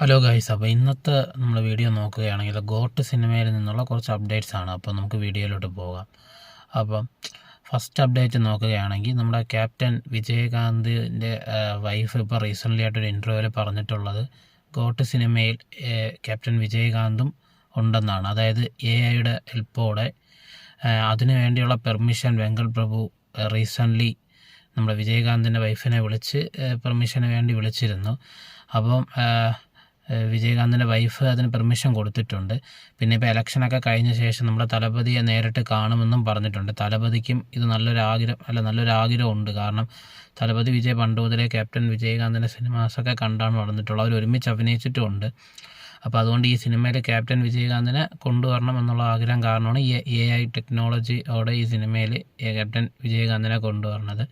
Hello guys, അപ്പോൾ ഇന്നത്തെ നമ്മൾ വീഡിയോ നോക്കുകയാണെങ്കിൽ ഗോട്ട് സിനിമയിൽ നിന്നുള്ള കുറച്ച് അപ്ഡേറ്റ്സ് ആണ്. അപ്പോൾ നമുക്ക് വീഡിയോയിലോട്ട് പോകാം. അപ്പം ഫസ്റ്റ് അപ്ഡേറ്റ് നോക്കുകയാണെങ്കിൽ നമ്മുടെ ക്യാപ്റ്റൻ വിജയകാന്തിൻ്റെ വൈഫ് ഇപ്പോൾ റീസെൻ്റ്ലി ആയിട്ടൊരു ഇൻ്റർവ്യൂവിൽ പറഞ്ഞിട്ടുള്ളത് ഗോട്ട് സിനിമയിൽ ക്യാപ്റ്റൻ വിജയകാന്തും ഉണ്ടെന്നാണ്. അതായത് AI ഹെൽപ്പോടെ അതിനു വേണ്ടിയുള്ള പെർമിഷൻ വെങ്കൽ പ്രഭു റീസെൻ്റ്ലി നമ്മുടെ വിജയകാന്തിൻ്റെ വൈഫിനെ വിളിച്ച് പെർമിഷന് വേണ്ടി വിളിച്ചിരുന്നു. അപ്പം വിജയകാന്തിൻ്റെ വൈഫ് അതിന് പെർമിഷൻ കൊടുത്തിട്ടുണ്ട്. പിന്നെ ഇപ്പോൾ ഇലക്ഷനൊക്കെ കഴിഞ്ഞ ശേഷം നമ്മുടെ തലപതിയെ നേരിട്ട് കാണുമെന്നും പറഞ്ഞിട്ടുണ്ട്. തലപതിക്കും ഇത് നല്ലൊരു ആഗ്രഹമുണ്ട്. കാരണം തലപതി വിജയ് പണ്ട് മുതലേ ക്യാപ്റ്റൻ വിജയകാന്തിൻ്റെ സിനിമാസൊക്കെ കണ്ടാണ് വളർന്നിട്ടുള്ളത്. അവർ ഒരുമിച്ച് അഭിനയിച്ചിട്ടുമുണ്ട്. അപ്പോൾ അതുകൊണ്ട് ഈ സിനിമയിൽ ക്യാപ്റ്റൻ വിജയകാന്തിനെ കൊണ്ടുവരണം എന്നുള്ള ആഗ്രഹം കാരണമാണ് ഈ AI ടെക്നോളജിയോടെ ഈ സിനിമയിൽ ക്യാപ്റ്റൻ വിജയകാന്തിനെ കൊണ്ടുവരുന്നത്.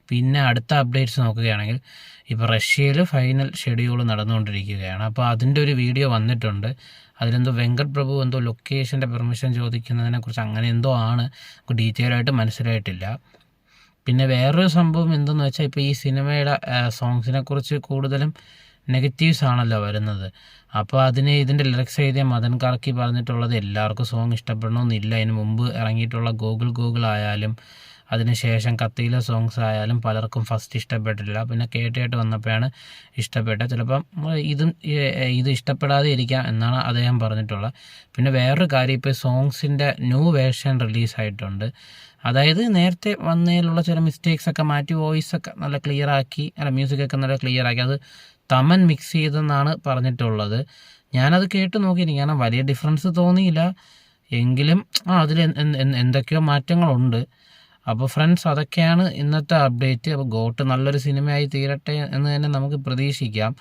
പിന്നെ അടുത്ത അപ്ഡേറ്റ്സ് നോക്കുകയാണെങ്കിൽ ഇപ്പോൾ റഷ്യയിൽ ഫൈനൽ ഷെഡ്യൂൾ നടന്നുകൊണ്ടിരിക്കുകയാണ്. അപ്പോൾ അതിൻ്റെ ഒരു വീഡിയോ വന്നിട്ടുണ്ട്. അതിലെന്തോ വെങ്കൽ പ്രഭു എന്തോ ലൊക്കേഷൻ്റെ പെർമിഷൻ ചോദിക്കുന്നതിനെക്കുറിച്ച് അങ്ങനെ എന്തോ ആണ്, ഡീറ്റെയിൽ ആയിട്ട് മനസ്സിലായിട്ടില്ല. പിന്നെ വേറൊരു സംഭവം എന്തെന്ന് വെച്ചാൽ ഇപ്പോൾ ഈ സിനിമയുടെ സോങ്സിനെ കുറിച്ച് കൂടുതലും നെഗറ്റീവ്സ് ആണല്ലോ വരുന്നത്. അപ്പോൾ ഇതിൻ്റെ ലിറിക്സ് എഴുതിയ മദൻ കാർക്കി പറഞ്ഞിട്ടുള്ളത് എല്ലാവർക്കും സോങ് ഇഷ്ടപ്പെടണമെന്നില്ല. അതിന് മുമ്പ് ഇറങ്ങിയിട്ടുള്ള ഗൂഗിൾ ആയാലും അതിനുശേഷം കത്തിയിലെ സോങ്സ് ആയാലും പലർക്കും ഫസ്റ്റ് ഇഷ്ടപ്പെട്ടില്ല. പിന്നെ കേട്ട് വന്നപ്പോഴാണ് ഇഷ്ടപ്പെട്ടത്. ചിലപ്പം ഇത് ഇഷ്ടപ്പെടാതെ ഇരിക്കാം എന്നാണ് അദ്ദേഹം പറഞ്ഞിട്ടുള്ളത്. പിന്നെ വേറൊരു കാര്യം, ഇപ്പോൾ സോങ്സിൻ്റെ ന്യൂ വേർഷൻ റിലീസായിട്ടുണ്ട്. അതായത് നേരത്തെ വന്നതിലുള്ള ചില മിസ്റ്റേക്സൊക്കെ മാറ്റി വോയിസൊക്കെ നല്ല ക്ലിയറാക്കി, മ്യൂസിക്കൊക്കെ നല്ല ക്ലിയറാക്കി, അത് തമൻ മിക്സ് ചെയ്തെന്നാണ് പറഞ്ഞിട്ടുള്ളത്. ഞാനത് കേട്ട് നോക്കിയിരുന്നു. കാരണം വലിയ ഡിഫറൻസ് തോന്നിയില്ല, എങ്കിലും അതിൽ എന്തൊക്കെയോ മാറ്റങ്ങളുണ്ട്. അപ്പോൾ ഫ്രണ്ട്സ്, അതൊക്കെയാണ് ഇന്നത്തെ അപ്ഡേറ്റ്. അപ്പോൾ ഗോട്ട് നല്ലൊരു സിനിമയായി തീരട്ടെ എന്ന് തന്നെ നമുക്ക് പ്രതീക്ഷിക്കാം.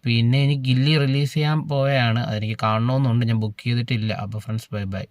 പിന്നെ എനിക്ക് ഗില്ലി റിലീസ് ചെയ്യാൻ പോവുകയാണ്, അതെനിക്ക് കാണണമെന്നുണ്ട്. ഞാൻ ബുക്ക് ചെയ്തിട്ടില്ല. അപ്പോൾ ഫ്രണ്ട്സ്, ബൈ.